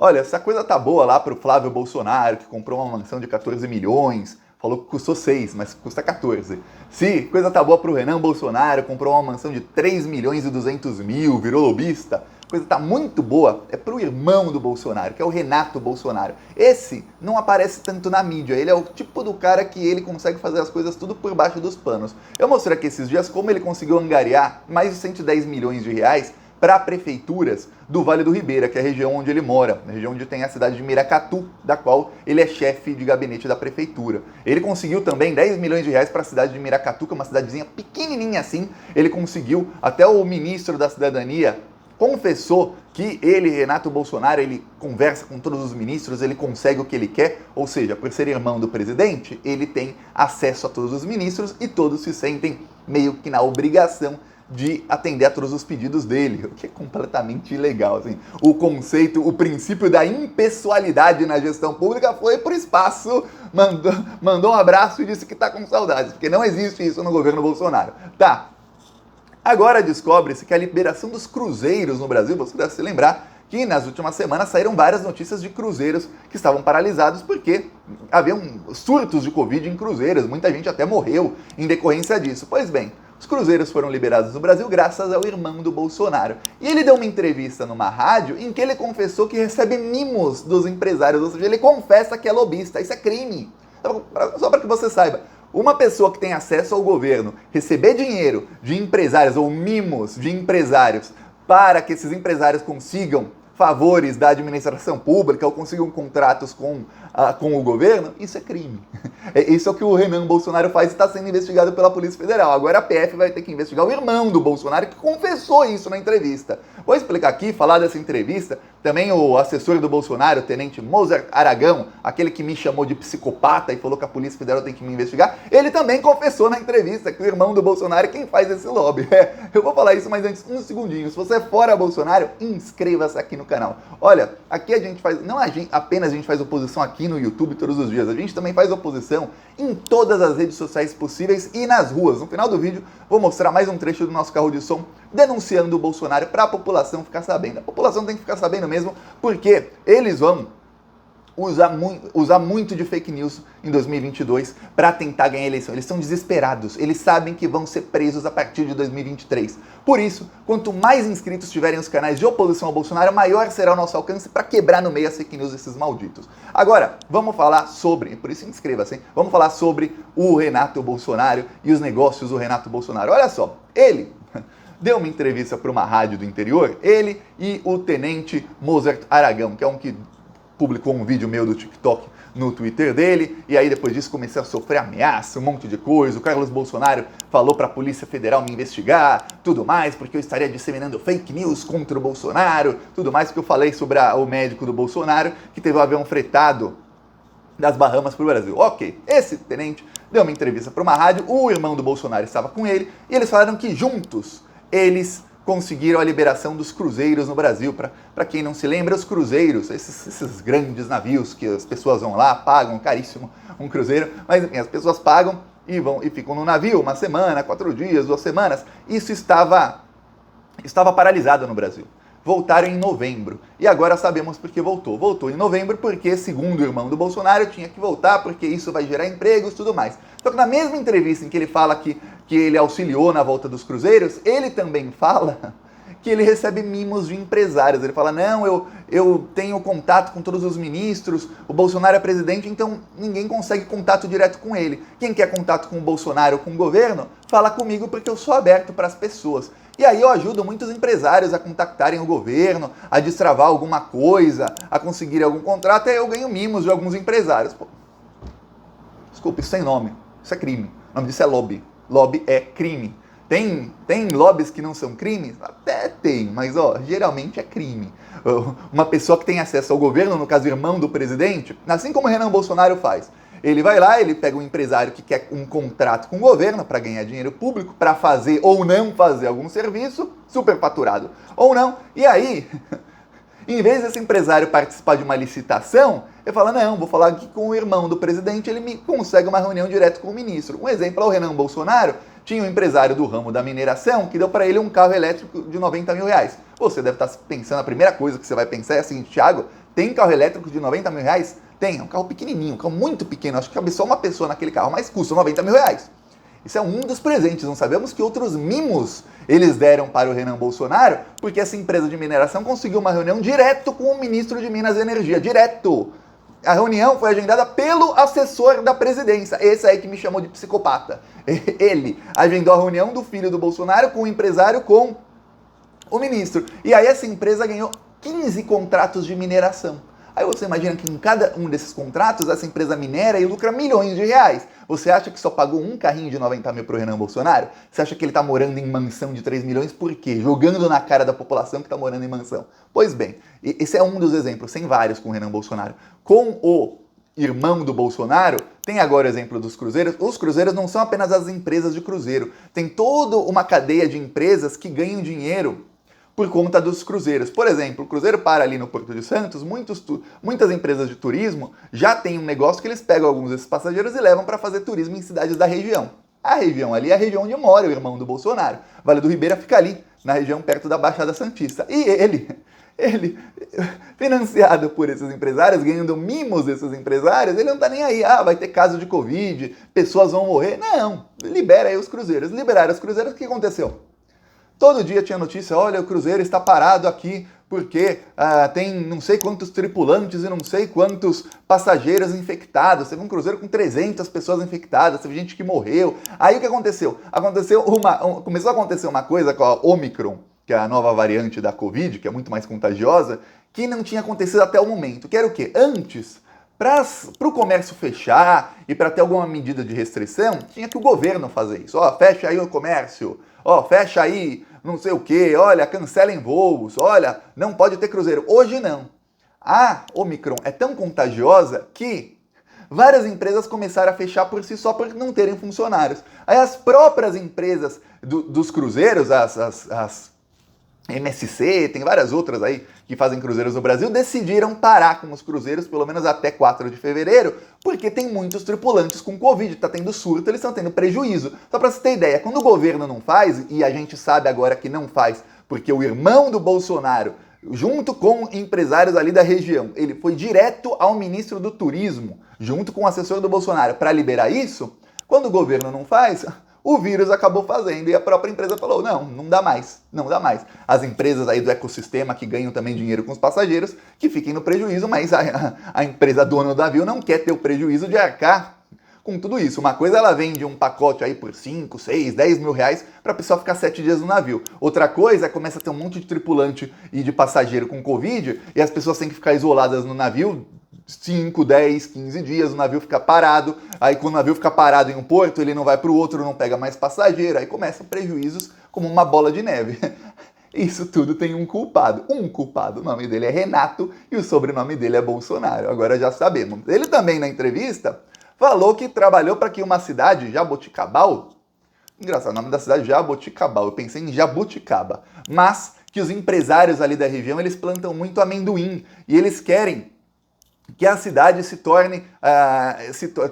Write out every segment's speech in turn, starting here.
Olha, essa coisa tá boa lá pro Flávio Bolsonaro, que comprou uma mansão de 14 milhões, falou que custou 6, mas custa 14. Se coisa tá boa pro Renan Bolsonaro, comprou uma mansão de 3 milhões e 200 mil, virou lobista, coisa tá muito boa é pro irmão do Bolsonaro, que é o Renato Bolsonaro. Esse não aparece tanto na mídia, ele é o tipo do cara que ele consegue fazer as coisas tudo por baixo dos panos. Eu mostrei aqui esses dias como ele conseguiu angariar mais de 110 milhões de reais para prefeituras do Vale do Ribeira, que é a região onde ele mora, a região onde tem a cidade de Miracatu, da qual ele é chefe de gabinete da prefeitura. Ele conseguiu também 10 milhões de reais para a cidade de Miracatu, que é uma cidadezinha pequenininha assim. Ele conseguiu, até o ministro da Cidadania confessou que ele, Renato Bolsonaro, ele conversa com todos os ministros, ele consegue o que ele quer, ou seja, por ser irmão do presidente, ele tem acesso a todos os ministros e todos se sentem meio que na obrigação de atender a todos os pedidos dele, o que é completamente ilegal. Assim. O conceito, o princípio da impessoalidade na gestão pública foi pro espaço, mandou um abraço e disse que tá com saudades, porque não existe isso no governo Bolsonaro. Tá. Agora descobre-se que a liberação dos cruzeiros no Brasil, você deve se lembrar que nas últimas semanas saíram várias notícias de cruzeiros que estavam paralisados porque haviam surtos de Covid em cruzeiros, muita gente até morreu em decorrência disso. Pois bem, os cruzeiros foram liberados no Brasil graças ao irmão do Bolsonaro. E ele deu uma entrevista numa rádio em que ele confessou que recebe mimos dos empresários, ou seja, ele confessa que é lobista. Isso é crime. Só para que você saiba, uma pessoa que tem acesso ao governo receber dinheiro de empresários ou mimos de empresários para que esses empresários consigam favores da administração pública ou consigam contratos com o governo, isso é crime. Isso é o que o Renan Bolsonaro faz e está sendo investigado pela Polícia Federal. Agora a PF vai ter que investigar o irmão do Bolsonaro que confessou isso na entrevista. Vou explicar aqui, falar dessa entrevista, também o assessor do Bolsonaro, o tenente Mozart Aragão, aquele que me chamou de psicopata e falou que a Polícia Federal tem que me investigar, ele também confessou na entrevista que o irmão do Bolsonaro é quem faz esse lobby. Eu vou falar isso, mas antes, um segundinho. Se você é fora Bolsonaro, inscreva-se aqui no canal. Olha, aqui a gente faz, não apenas a gente faz oposição aqui no YouTube todos os dias, a gente também faz oposição em todas as redes sociais possíveis e nas ruas. No final do vídeo, vou mostrar mais um trecho do nosso carro de som denunciando o Bolsonaro para a população ficar sabendo. A população tem que ficar sabendo mesmo, porque eles vão usar muito de fake news em 2022 para tentar ganhar a eleição. Eles estão desesperados, eles sabem que vão ser presos a partir de 2023. Por isso, quanto mais inscritos tiverem os canais de oposição ao Bolsonaro, maior será o nosso alcance para quebrar no meio as fake news desses malditos. Agora, vamos falar sobre, por isso inscreva-se, hein? Vamos falar sobre o Renato Bolsonaro e os negócios do Renato Bolsonaro. Olha só, ele deu uma entrevista para uma rádio do interior, ele e o tenente Mozart Aragão, que é um que publicou um vídeo meu do TikTok no Twitter dele, e aí depois disso comecei a sofrer ameaça, um monte de coisa. O Carlos Bolsonaro falou para a Polícia Federal me investigar, tudo mais, porque eu estaria disseminando fake news contra o Bolsonaro, tudo mais, porque eu falei sobre o médico do Bolsonaro que teve o avião fretado das Bahamas para o Brasil. Ok, esse tenente deu uma entrevista para uma rádio, o irmão do Bolsonaro estava com ele, e eles falaram que juntos eles conseguiram a liberação dos cruzeiros no Brasil. Para quem não se lembra, os cruzeiros, esses grandes navios que as pessoas vão lá, pagam caríssimo um cruzeiro, mas enfim, as pessoas pagam e ficam no navio uma semana, 4 dias, 2 semanas. Isso estava paralisado no Brasil. Voltaram em novembro. E agora sabemos por que voltou. Voltou em novembro porque, segundo o irmão do Bolsonaro, tinha que voltar porque isso vai gerar empregos e tudo mais. Só que na mesma entrevista em que ele fala que ele auxiliou na volta dos cruzeiros, ele também fala que ele recebe mimos de empresários. Ele fala, não, eu tenho contato com todos os ministros, o Bolsonaro é presidente, então ninguém consegue contato direto com ele. Quem quer contato com o Bolsonaro ou com o governo, fala comigo porque eu sou aberto para as pessoas. E aí eu ajudo muitos empresários a contactarem o governo, a destravar alguma coisa, a conseguir algum contrato, e aí eu ganho mimos de alguns empresários. Pô, desculpa, isso tem nome, isso é crime. O nome disso é lobby. Lobby é crime. Tem lobbies que não são crimes? Até tem, mas geralmente é crime. Uma pessoa que tem acesso ao governo, no caso irmão do presidente, assim como o Renan Bolsonaro faz, ele vai lá, ele pega um empresário que quer um contrato com o governo para ganhar dinheiro público, para fazer ou não fazer algum serviço, superfaturado ou não, e aí, em vez desse empresário participar de uma licitação, ele fala, não, vou falar aqui com o irmão do presidente, ele me consegue uma reunião direto com o ministro. Um exemplo é o Renan Bolsonaro, tinha um empresário do ramo da mineração que deu para ele um carro elétrico de 90 mil reais. Você deve estar pensando, a primeira coisa que você vai pensar é a seguinte, Thiago, Tem carro elétrico de 90 mil reais? Tem, é um carro pequenininho, um carro muito pequeno, acho que cabe só uma pessoa naquele carro, mas custa 90 mil reais. Isso é um dos presentes, não sabemos que outros mimos eles deram para o Renan Bolsonaro, porque essa empresa de mineração conseguiu uma reunião direto com o ministro de Minas e Energia, direto. A reunião foi agendada pelo assessor da presidência, esse aí que me chamou de psicopata. Ele agendou a reunião do filho do Bolsonaro com o empresário, com o ministro. E aí essa empresa ganhou 15 contratos de mineração. Aí você imagina que em cada um desses contratos, essa empresa minera e lucra milhões de reais. Você acha que só pagou um carrinho de 90 mil pro Renan Bolsonaro? Você acha que ele tá morando em mansão de 3 milhões? Por quê? Jogando na cara da população que tá morando em mansão. Pois bem, esse é um dos exemplos, tem vários com o Renan Bolsonaro. Com o irmão do Bolsonaro, tem agora o exemplo dos cruzeiros. Os cruzeiros não são apenas as empresas de cruzeiro. Tem toda uma cadeia de empresas que ganham dinheiro por conta dos cruzeiros. Por exemplo, o cruzeiro para ali no Porto de Santos, muitas empresas de turismo já têm um negócio que eles pegam alguns desses passageiros e levam para fazer turismo em cidades da região. A região ali é a região onde mora o irmão do Bolsonaro. Vale do Ribeira fica ali, na região perto da Baixada Santista. E ele, financiado por esses empresários, ganhando mimos desses empresários, ele não tá nem aí, vai ter caso de Covid, pessoas vão morrer. Não, libera aí os cruzeiros. Liberaram os cruzeiros, o que aconteceu? Todo dia tinha notícia, olha, o cruzeiro está parado aqui porque tem não sei quantos tripulantes e não sei quantos passageiros infectados. Teve um cruzeiro com 300 pessoas infectadas, teve gente que morreu. Aí o que aconteceu? Começou a acontecer uma coisa com a Omicron, que é a nova variante da Covid, que é muito mais contagiosa, que não tinha acontecido até o momento. Que era o quê? Antes, para o comércio fechar e para ter alguma medida de restrição, tinha que o governo fazer isso. Fecha aí o comércio, fecha aí não sei o que, olha, cancelem voos, olha, não pode ter cruzeiro. Hoje não. A Omicron é tão contagiosa que várias empresas começaram a fechar por si só por não terem funcionários. Aí as próprias empresas dos cruzeiros, as MSC, tem várias outras aí que fazem cruzeiros no Brasil, decidiram parar com os cruzeiros, pelo menos até 4 de fevereiro, porque tem muitos tripulantes com Covid, tá tendo surto, eles estão tendo prejuízo. Só para você ter ideia, quando o governo não faz, e a gente sabe agora que não faz, porque o irmão do Bolsonaro, junto com empresários ali da região, ele foi direto ao ministro do Turismo, junto com o assessor do Bolsonaro, para liberar isso, quando o governo não faz, o vírus acabou fazendo e a própria empresa falou, não dá mais, não dá mais. As empresas aí do ecossistema que ganham também dinheiro com os passageiros, que fiquem no prejuízo, mas a empresa dona do navio não quer ter o prejuízo de arcar com tudo isso. Uma coisa, ela vende um pacote aí por 5, 6, 10 mil reais para a pessoa ficar 7 dias no navio. Outra coisa, começa a ter um monte de tripulante e de passageiro com Covid e as pessoas têm que ficar isoladas no navio 5, 10, 15 dias, o navio fica parado, aí quando o navio fica parado em um porto, ele não vai para o outro, não pega mais passageiro, aí começam prejuízos como uma bola de neve. Isso tudo tem um culpado, o nome dele é Renato e o sobrenome dele é Bolsonaro, agora já sabemos. Ele também na entrevista falou que trabalhou para que uma cidade, Jaboticabal, engraçado, o nome da cidade é Jaboticabal, eu pensei em Jabuticaba, mas que os empresários ali da região, eles plantam muito amendoim e eles querem que a cidade se torne,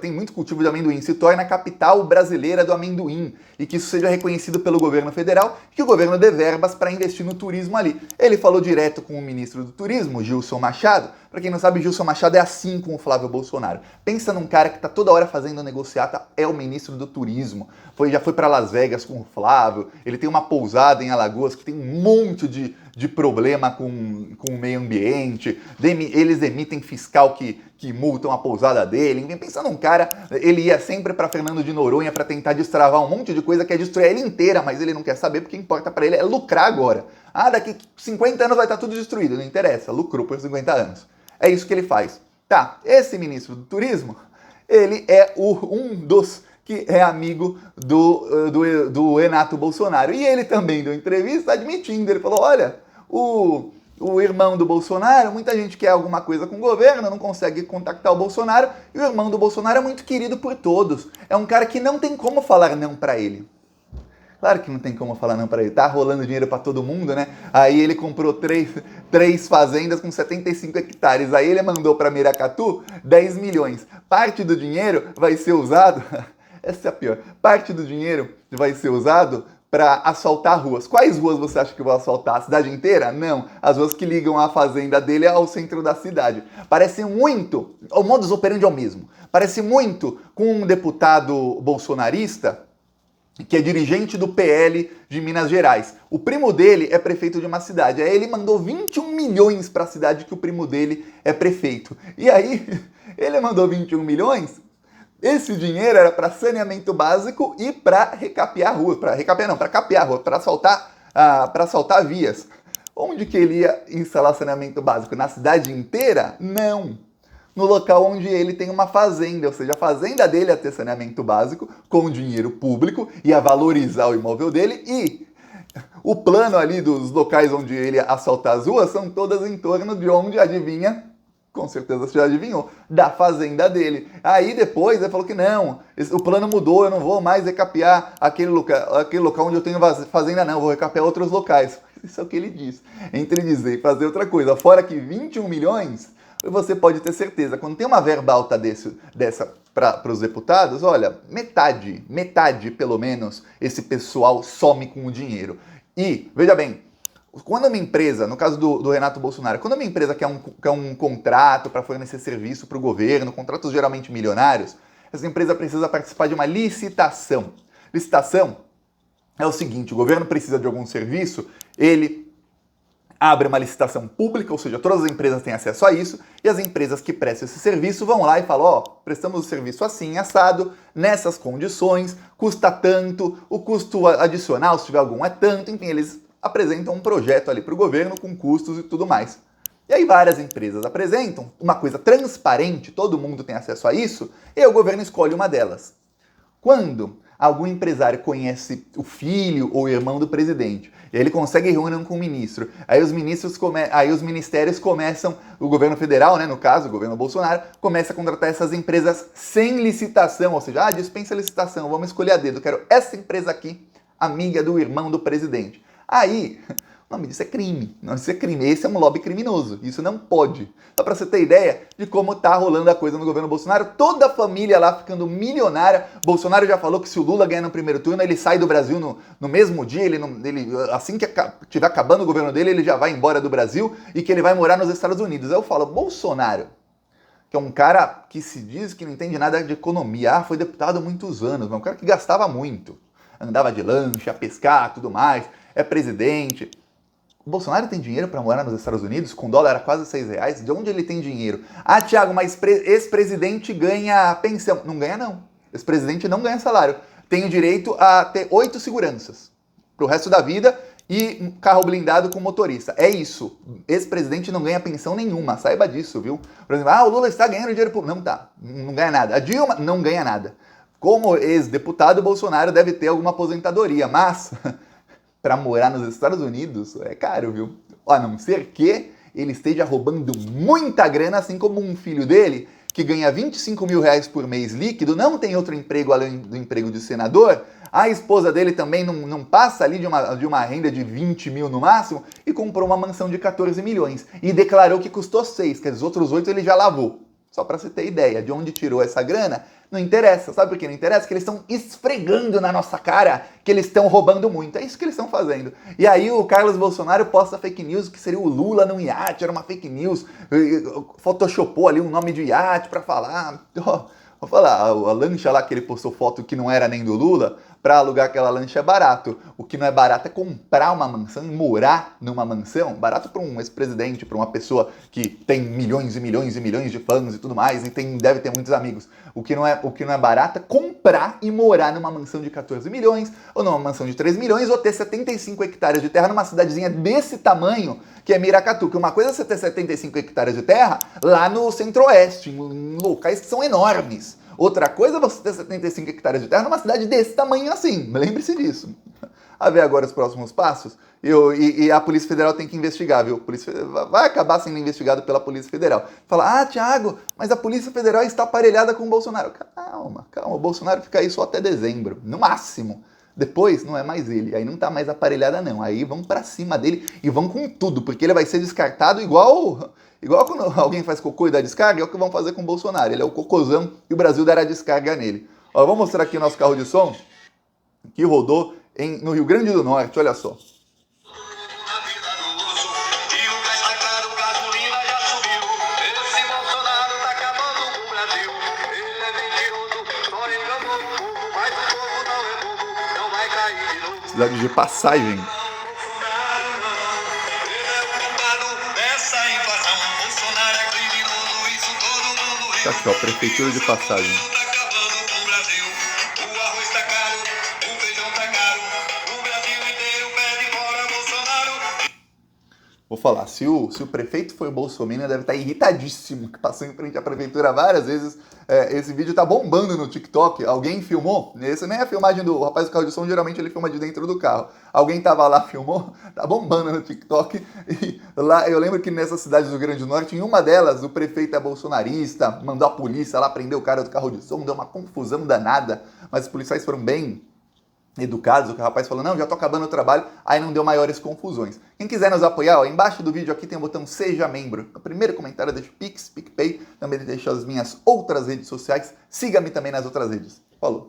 tem muito cultivo de amendoim, se torne a capital brasileira do amendoim e que isso seja reconhecido pelo governo federal e que o governo dê verbas para investir no turismo ali. Ele falou direto com o ministro do turismo, Gilson Machado. Para quem não sabe, Gilson Machado é assim com o Flávio Bolsonaro. Pensa num cara que está toda hora fazendo negociata, é o ministro do turismo. Já foi para Las Vegas com o Flávio, ele tem uma pousada em Alagoas que tem um monte de problema com o meio ambiente, eles emitem fiscal que multam a pousada dele. Enfim, pensa num cara, ele ia sempre para Fernando de Noronha para tentar destravar um monte de coisa que é destruir ele inteira, mas ele não quer saber porque importa para ele é lucrar agora. Daqui 50 anos vai estar tudo destruído, não interessa, lucrou por 50 anos. É isso que ele faz. Tá, esse ministro do turismo, ele é um dos que é amigo do Renato Bolsonaro. E ele também deu entrevista admitindo, ele falou, olha, o irmão do Bolsonaro, muita gente quer alguma coisa com o governo, não consegue contactar o Bolsonaro, e o irmão do Bolsonaro é muito querido por todos. É um cara que não tem como falar não pra ele. Claro que não tem como falar não pra ele, tá rolando dinheiro pra todo mundo, né? Aí ele comprou três fazendas com 75 hectares, aí ele mandou pra Miracatu 10 milhões. Parte do dinheiro vai ser usado, essa é a pior, parte do dinheiro vai ser usado para asfaltar ruas. Quais ruas você acha que vão asfaltar? A cidade inteira? Não. As ruas que ligam a fazenda dele ao centro da cidade. Parece muito, o modus operandi é o mesmo, parece muito com um deputado bolsonarista que é dirigente do PL de Minas Gerais. O primo dele é prefeito de uma cidade. Aí ele mandou 21 milhões para a cidade que o primo dele é prefeito. E aí, ele mandou 21 milhões, esse dinheiro era para saneamento básico e para recapear ruas. Para recapear não, para capear ruas, para asfaltar vias. Onde que ele ia instalar saneamento básico? Na cidade inteira? Não. No local onde ele tem uma fazenda, ou seja, a fazenda dele ia ter saneamento básico com dinheiro público, ia valorizar o imóvel dele e o plano ali dos locais onde ele ia asfaltar as ruas são todas em torno de onde, adivinha, com certeza você já adivinhou, da fazenda dele. Aí depois ele falou que não, o plano mudou, eu não vou mais recapear aquele local onde eu tenho fazenda não, eu vou recapear outros locais. Isso é o que ele diz. Entre dizer e fazer outra coisa, fora que 21 milhões... você pode ter certeza, quando tem uma verba alta dessa para os deputados, olha, metade pelo menos, esse pessoal some com o dinheiro. E, veja bem, quando uma empresa, no caso do Renato Bolsonaro, quando uma empresa quer um contrato para fornecer serviço para o governo, contratos geralmente milionários, essa empresa precisa participar de uma licitação. Licitação é o seguinte, o governo precisa de algum serviço, ele abre uma licitação pública, ou seja, todas as empresas têm acesso a isso, e as empresas que prestam esse serviço vão lá e falam, ó, prestamos o serviço assim, assado, nessas condições, custa tanto, o custo adicional, se tiver algum, é tanto, enfim, eles apresentam um projeto ali para o governo com custos e tudo mais. E aí várias empresas apresentam uma coisa transparente, todo mundo tem acesso a isso, e o governo escolhe uma delas. Quando algum empresário conhece o filho ou o irmão do presidente, e ele consegue reunião com o ministro, aí os ministérios começam, o governo federal, né, no caso, o governo Bolsonaro, começa a contratar essas empresas sem licitação, ou seja, dispensa a licitação, vamos escolher a dedo, eu quero essa empresa aqui, amiga do irmão do presidente. Aí, o nome disso é crime. Não, isso é crime. Esse é um lobby criminoso. Isso não pode. Só para você ter ideia de como tá rolando a coisa no governo Bolsonaro, toda a família lá ficando milionária. Bolsonaro já falou que se o Lula ganhar no primeiro turno, ele sai do Brasil no mesmo dia, assim que estiver acabando o governo dele, ele já vai embora do Brasil e que ele vai morar nos Estados Unidos. Aí eu falo, Bolsonaro, que é um cara que se diz que não entende nada de economia, foi deputado há muitos anos, mas um cara que gastava muito. Andava de lancha, pescar, tudo mais, é presidente. O Bolsonaro tem dinheiro para morar nos Estados Unidos, com dólar a quase R$6? De onde ele tem dinheiro? Ah, Thiago, mas ex-presidente ganha pensão. Não ganha, não. Ex-presidente não ganha salário. Tem o direito a ter 8 seguranças pro resto da vida e um carro blindado com motorista. É isso. Ex-presidente não ganha pensão nenhuma. Saiba disso, viu? Por exemplo, o Lula está ganhando dinheiro público. Não tá. Não ganha nada. A Dilma não ganha nada. Como ex-deputado, o Bolsonaro deve ter alguma aposentadoria, mas... para morar nos Estados Unidos é caro, viu? A não ser que ele esteja roubando muita grana, assim como um filho dele, que ganha 25 mil reais por mês líquido, não tem outro emprego além do emprego de senador, a esposa dele também não passa ali de uma renda de 20 mil no máximo, e comprou uma mansão de 14 milhões, e declarou que custou 6, que os outros 8 ele já lavou. Só para você ter ideia de onde tirou essa grana, não interessa. Sabe por que não interessa? Que eles estão esfregando na nossa cara que eles estão roubando muito. É isso que eles estão fazendo. E aí o Carlos Bolsonaro posta fake news que seria o Lula num iate, era uma fake news, photoshopou ali um nome de iate para falar. Vou falar, a lancha lá que ele postou foto que não era nem do Lula, para alugar aquela lancha é barato. O que não é barato é comprar uma mansão e morar numa mansão. Barato para um ex-presidente, para uma pessoa que tem milhões e milhões e milhões de fãs e tudo mais, e deve ter muitos amigos. O que não é barato é comprar e morar numa mansão de 14 milhões, ou numa mansão de 3 milhões, ou ter 75 hectares de terra numa cidadezinha desse tamanho, que é Miracatu. Que uma coisa é você ter 75 hectares de terra lá no centro-oeste, em locais que são enormes. Outra coisa é você ter 75 hectares de terra numa cidade desse tamanho assim. Lembre-se disso. A ver agora os próximos passos. E a Polícia Federal tem que investigar, viu? A Polícia vai acabar sendo investigado pela Polícia Federal. Fala, Thiago, mas a Polícia Federal está aparelhada com o Bolsonaro. Calma. O Bolsonaro fica aí só até dezembro, no máximo. Depois não é mais ele, aí não tá mais aparelhada não. Aí vão pra cima dele e vão com tudo, porque ele vai ser descartado igual quando alguém faz cocô e dá descarga, é o que vão fazer com o Bolsonaro. Ele é o cocôzão e o Brasil dará descarga nele. Ó, vou mostrar aqui o nosso carro de som, que rodou no Rio Grande do Norte, olha só. Cidade de Passagem. Tá aqui, ó, Prefeitura de Passagem. Vou falar, se o prefeito foi o Bolsonaro, deve estar irritadíssimo, que passou em frente à prefeitura várias vezes. Esse vídeo tá bombando no TikTok. Alguém filmou? Essa nem é a filmagem do rapaz do carro de som, geralmente ele filma de dentro do carro. Alguém tava lá, filmou? Tá bombando no TikTok. E lá, eu lembro que nessas cidades do Rio Grande do Norte, em uma delas, o prefeito é bolsonarista, mandou a polícia lá prender o cara do carro de som, deu uma confusão danada, mas os policiais foram bem educados, o que o rapaz falou, não, já tô acabando o trabalho, aí não deu maiores confusões. Quem quiser nos apoiar, ó, embaixo do vídeo aqui tem o botão Seja Membro. No primeiro comentário deixa o Pix, PicPay, também deixa as minhas outras redes sociais, siga-me também nas outras redes. Falou!